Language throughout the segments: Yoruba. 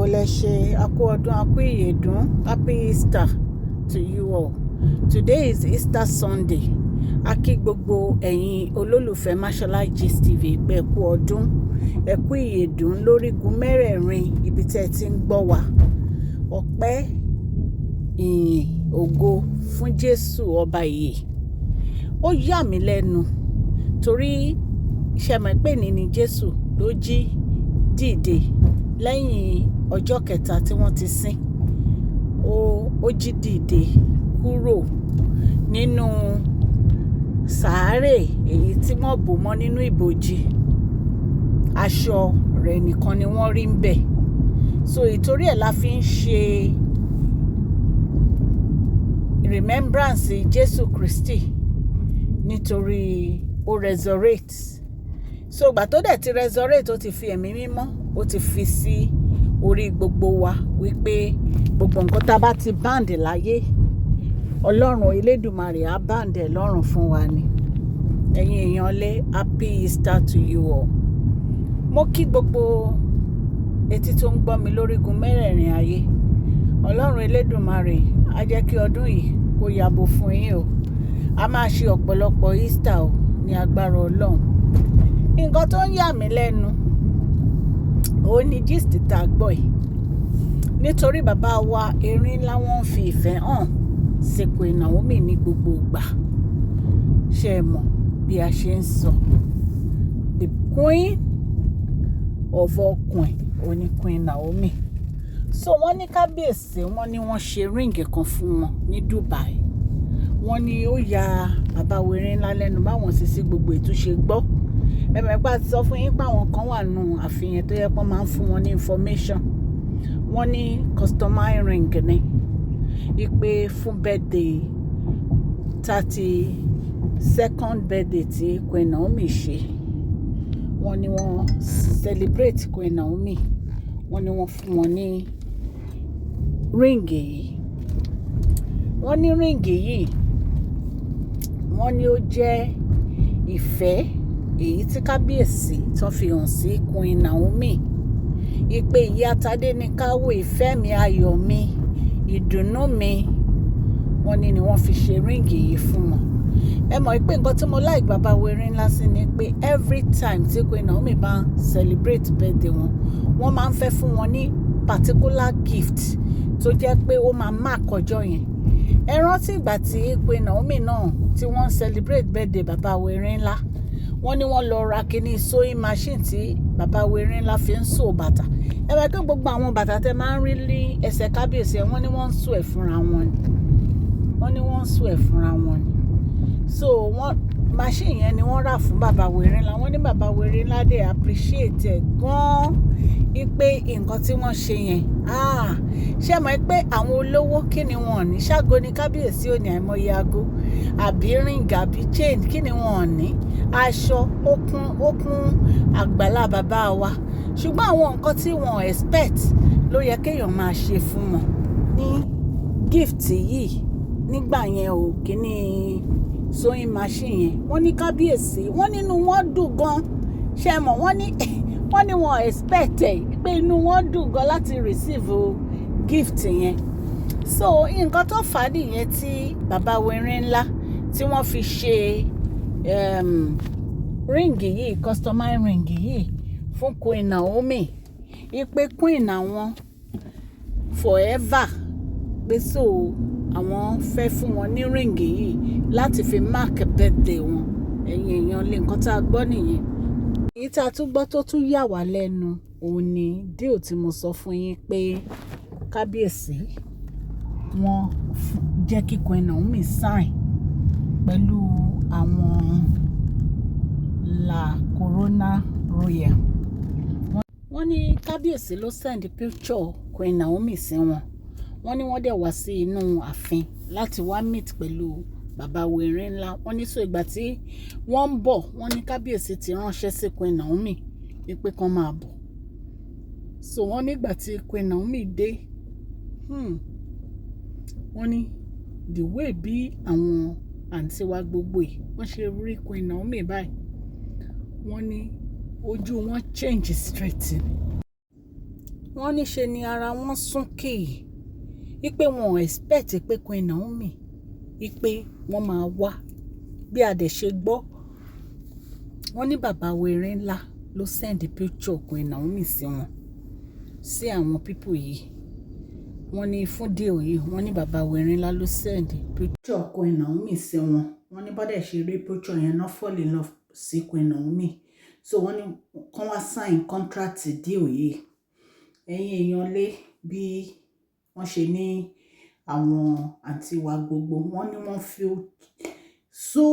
Báwo lẹ ṣe? A kú ọdún, a kú ìyèdún. Happy Easter to you all. Today is Easter Sunday. A kí gbogbo ẹ̀yin olólùfẹ́ Mashola Gist TV pé ẹ kú ọdún, ẹ kú ìyèdún lórígun mẹ́rẹ̀ẹ̀rin ibi tí ẹ ti ń gbọ́ wa. Ọpẹ́, ìyìn, ògo fún Jésù ọba ìyè. Ó yà mí lẹ́nu torí ṣe mọ̀ pé ní Jésù ló jí dìde lẹ́yìn ọjọ́ kẹta tí wọ́n ti sìn. Ó jí dìde kúrò nínú sàárè èyí tí wọ́n bò mọ́ nínú ibojì. Aṣọ rẹ̀ nìkan ni wọ́n rí ń bẹ̀. So ìtorí ẹ̀ la fi ń ṣe remembrance Jésù Kristi nítorí ó resurrect. So ìgbà tó dẹ̀ ti resurrect, ó ti fi ẹ̀mí mímọ́, ó ti fi sí orí gbogbo wa wípé gbogbo nǹkan tá bá ti band láyé, Ọlọ́run Elédùmarè á band ẹ̀ lọ́run fún wa ni. Ẹ̀yin èèyàn lé, happy Easter to you all. Mo kí gbogbo etí tó ń gbọ́ mi lórígun mẹ́rẹ̀ẹ̀rin ayé. Ọlọ́run Elédùmarè á jẹ́ kí ọdún yìí kó yabo fún yín o. A máa ṣe ọ̀pọ̀lọpọ̀ Easter o ní agbára Ọlọ́run. Nǹkan tó ń yà mí lẹ́nu ó ní gist tá a gbọ́ yìí. Nítorí bàbá wa Erin láwọn fi ìfẹ́ hàn sí Queen Naomi ní gbogbo ìgbà. Ṣé ẹ mọ̀ bí a ṣe ń sọ? The queen of all queen ó ní Queen Naomi. So wọ́n ní kábíyèsí, wọ́n ní wọ́n ṣe ríǹgì kan fún wọn ní Dubai. Wọ́n ní ó ya bàbá wa Erin ńlá lẹ́nu báwọn sì sí gbogbo ìtúnṣe gbọ́. Ẹ̀mẹ̀pá ti sọ fún yín pé àwọn kan wà nù àfihàn tó yẹ pé wọ́n máa ń fún wọn ní information. Wọ́n ní customized ring ni ìpè fún birthday 32nd birthday tí Queen Naomi ṣe. Wọ́n ní wọ́n celebrate Queen Naomi. Wọ́n ní wọ́n fún wọn ní ríǹgì yìí. Wọ́n ní ríǹgì yìí, wọ́n ní ó jẹ́ ìfẹ́ èyí tí kábíyèsí tó fi hàn sí Queen Naomi. Ìpè ìyá Tádé ní káwọ́ ìfẹ́ mi, ayọ̀ mi, ìdùnnú mi. Wọ́n ní ni wọ́n fi ṣe ríǹgì yìí fún wọn. Ẹ mọ̀ pé nǹkan tí mo like bàbá wa Erin ńlá sí ni pé every time tí Queen Naomi bá celebrate birthday wọn, wọ́n máa ń fẹ́ fún wọn ní particular gift tó jẹ́ pé ó máa mark ọjọ́ yẹn. Ẹ rántí ìgbà tí Queen Naomi náà tí wọ́n celebrate birthday bàbá wa Erin ńlá, wọ́n ní wọ́n lọ ra kíní sewing machine tí bàbá wa Erin ńlá fi ń sew bàtà. Ẹ wá pé gbogbo àwọn bàtà tẹ́ máa ń rí ní ẹsẹ̀ kábíyèsí ẹ̀, wọ́n ní wọ́n ń sew ẹ̀ fúnra wọn ni. Wọ́n ní wọ́n ń sew ẹ̀ fúnra wọn ni. So machine yẹn ni wọ́n rà fún bàbá wa Erin ńlá. Wọ́n ní bàbá wa Erin ńlá dé appreciate ẹ̀ gan-an ìpè nǹkan tí wọ́n ṣe yẹn. Ṣé mọ̀ pé àwọn olówó kí ni wọ́n ní? Ṣágo ni kábíyèsí ò ní àìmọye ago àbí ring àbí chain, kí ni wọ́n ní? Aṣọ ó kún àgbàlá bàbá wa. Ṣùgbọ́n àwọn nǹkan tí wọ́n expect ló yẹ kéèyàn máa ṣe fún wọn ní gift yìí nígbà yẹn ò kíní sewing machine yẹn. Wọ́n ní kábíyèsí, wọ́n nínú wọn dùn gan. Ṣé mọ̀ wọ́n ní wọ́n expect ẹ̀ pé inú wọn dùn gan láti receive gift yẹn. So nǹkan tó fà á nìyẹn tí bàbá wa Erin ńlá tí wọ́n fi ṣe ríǹgì yìí, customized ríǹgì yìí fún Queen Naomi. Ìpè Queen àwọn forever pé so àwọn fẹ́ fún wọn ní ríǹgì yìí láti fi mark birthday wọn. Ẹ̀yin èèyàn lé nǹkan tá a gbọ́ nìyẹn. Èyí tá a tún gbọ́ tó tún yà wá lẹ́nu òun ni deal tí mo sọ fún yín pé kábíyèsí wọ́n jẹ́ kí Queen Naomi sign pẹ̀lú àwọn La Corona Royale. Wọ́n ní kábíyèsí ló send picture Queen Naomi sí wọn. Wọ́n ní wọ́n dẹ̀ wá sí inú ààfin láti wá meet pẹ̀lú bàbá wa Erin ńlá. Wọ́n ní so ìgbà tí wọ́n ń bọ̀, wọ́n ní kábíyèsí ti ránṣẹ́ sí Queen Naomi wípé kán máa bọ̀. So wọ́n nígbà tí Queen Naomi dé, wọ́n ní the way bí àwọn àǹtí wa gbogbo yìí wọ́n ṣe rí Queen Naomi báyìí, wọ́n ní ojú wọn change straight. wọ́n ní ṣe ni ara wọn súnkì wípé wọn ò expect pé Queen Naomi wípé wọ́n máa wá bí a dẹ̀ ṣe gbọ́. Wọ́n ní bàbá wèrè ńlá ló send picture Queen Naomi sí wọn, sí àwọn people yìí. Wọ́n ní fún deal yìí, wọ́n ní bàbá wèrè ńlá ló send picture Queen Naomi sí wọn. Wọ́n ní bọ́dẹ̀ ṣe rí picture yẹn náà fall in love sí Queen Naomi. So wọ́n ní kán wá sign contract deal yìí. Ẹ̀yin èèyàn lé bí wọ́n ṣe ní àwọn àǹtí wa gbogbo, wọ́n ní wọ́n feel so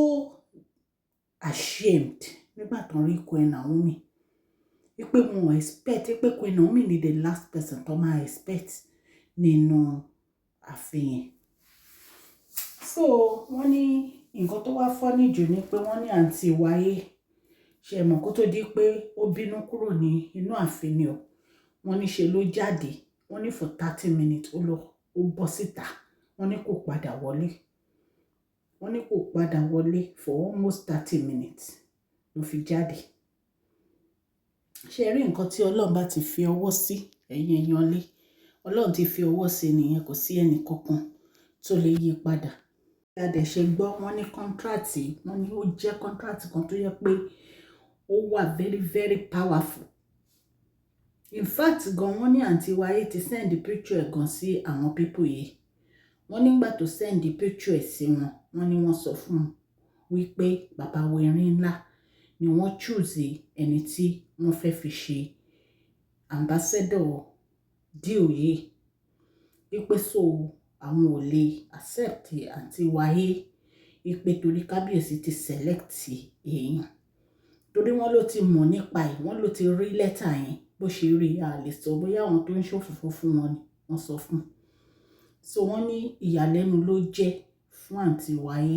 ashamed nígbà tó ń rí Queen Naomi. Wípé wọn ò expect pé Queen Naomi ni the last person tó máa expect nínú àfihàn. So wọ́n ní nǹkan tó wá funny jù ni pé wọ́n ní àǹtí wáyé ṣe mọ̀ kó tó di pé ó bínú kúrò ní inú àfihàn o. Wọ́n ní ṣe ló jáde, wọ́n ní for 30 minutes ó bọ́ síta, wọ́n ní kò padà wọlé. Wọ́n ní kò padà wọlé for almost 30 minutes ló fi jáde. Ṣé rí nǹkan tí Ọlọ́run bá ti fi ọwọ́ sí, ẹ̀yin èèyàn lé, Ọlọ́run ti fi ọwọ́ sí nìyẹn, kò sí ẹnì kankan tó lè yí padà. A dẹ̀ ṣe gbọ́, wọ́n ní contract, wọ́n ní ó jẹ́ contract kan tó yẹ pé ó wà very very powerful. In fact gan, wọ́n ní àǹtí wáyé ti send picture ẹ̀ gan sí àwọn people yìí. Wọ́n nígbà tó send picture ẹ̀ sí wọn, wọ́n ní wọ́n sọ fún un wípé bàbá wẹ̀rin ńlá ni wọ́n choose ẹni tí wọ́n fẹ́ fi ṣe ambassador deal yìí. Wípé so àwọn ò lè accept àǹtí wáyé wípé torí kábíyèsí ti select èèyàn. Torí wọ́n ló ti mọ̀ nípa ẹ̀, wọ́n ló ti rí lẹ́tà yẹn bó ṣe rí, a lè sọ bóyá àwọn tó ń ṣòfófó fún wọn ni wọ́n sọ fún. So wọ́n ní ìyàlẹ́nu ló jẹ́ fún àǹtí wáyé.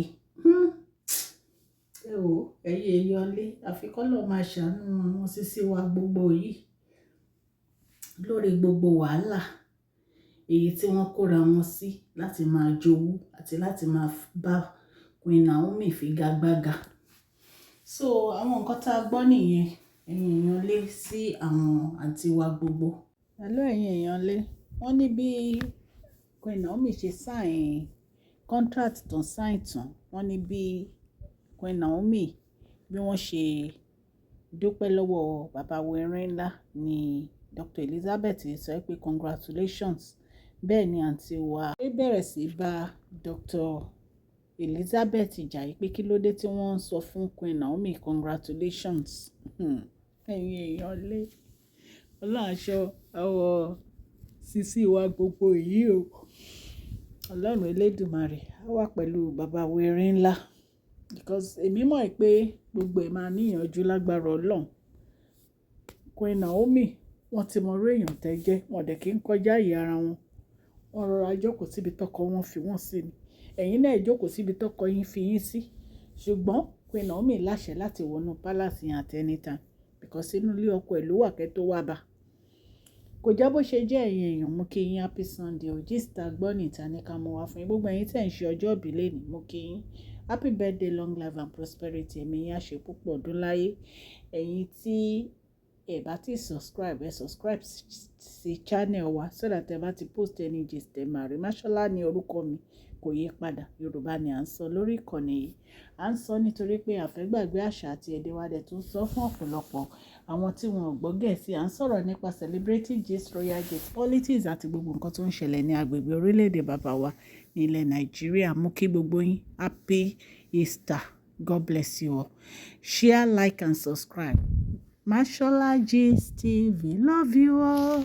Ẹ wò, ẹ̀yin èèyàn lé, àfikọ́lọ̀ máa ṣàánú àwọn sísí wa gbogbo yìí lórí gbogbo wàhálà èyí tí wọ́n kóra wọn sí láti máa jowú àti láti máa bá Queen Naomi figagbága. So àwọn nǹkan tá a gbọ́ nìyẹn, ẹ̀yin èèyàn lé, sí àwọn àǹtí wa gbogbo. Hello ẹ̀yin èèyàn lé, wọ́n ní bí Queen Naomi ṣe sign contract tó sign tán, wọ́n ní bí Queen Naomi bí wọ́n ṣe dúpẹ́ lọ́wọ́ bàbá wẹ̀rin ńlá ni Dr. Elizabeth sọ pé congratulations. Bẹ́ẹ̀ ni àǹtí wa bẹ̀rẹ̀ sí bá Dr. Elizabeth jà yìí pé kí ló dé tí wọ́n ń sọ fún Queen Naomi congratulations. Ẹ̀yin èèyàn lé, ọlọ́run aṣọ àwọ̀ sísí wa gbogbo yìí o. Ọlọ́run Elédùmarè á wà pẹ̀lú bàbá wẹ̀rin ńlá, because èmi mọ̀ pé gbogbo ẹ̀ máa níyànjú lágbára Ọlọ́run. Queen Naomi wọ́n ti mọ orí èèyàn tẹ́ jẹ́, wọ́n dẹ̀ kí ń kọjá ìyá ara wọn. Wọ́n rọra jókòó síbi tọ́kọ wọn fi wọ́n sí ni. Ẹ̀yin náà jókòó síbi tọ́kọ yín fi yín sí. Ṣùgbọ́n Queen Naomi láṣẹ láti wọnú palace yẹn at any time, because inú ilé ọkọ ẹ̀ ló wà kẹ́ tó wá bá. Kò já bó ṣe jẹ́ ẹ̀yin èèyàn, mo kí yín happy Sunday o. Gist gbọ́ níta ní ká mọ wá fún yín. Gbogbo ẹ̀yin tẹ̀ ń ṣe ọjọ́ ìbí lẹ́ni, mo kí yín happy birthday, long life and prosperity. Ẹ̀mí yín á ṣe púpọ̀ ọdún láyé. Ẹ̀yin tí ẹ bá ti subscribe, ẹ subscribe sí channel wa so that ẹ bá ti post any gist ẹ máa rí. Máṣọ́lá ni orúkọ mi, kò yí padà. Yorùbá ni à ń sọ lórí ìkànnì yìí. À ń sọ nítorí pé a fẹ́ gbàgbé àṣà àti èdè wa, dẹ̀ tún sọ fún ọ̀pọ̀lọpọ̀ àwọn tí wọn ò gbọ́ Gẹ̀ẹ́sì. À ń sọ̀rọ̀ nípa celebrity gist, royal gist, politics àti gbogbo nǹkan tó ń ṣẹlẹ̀ ní agbègbè orílẹ̀-èdè bàbá wa ní ilẹ̀ Nàìjíríà. Mú kí gbogbo yín happy Easter. God bless you all. Share, like and subscribe. Mashola Gist TV. Love you all.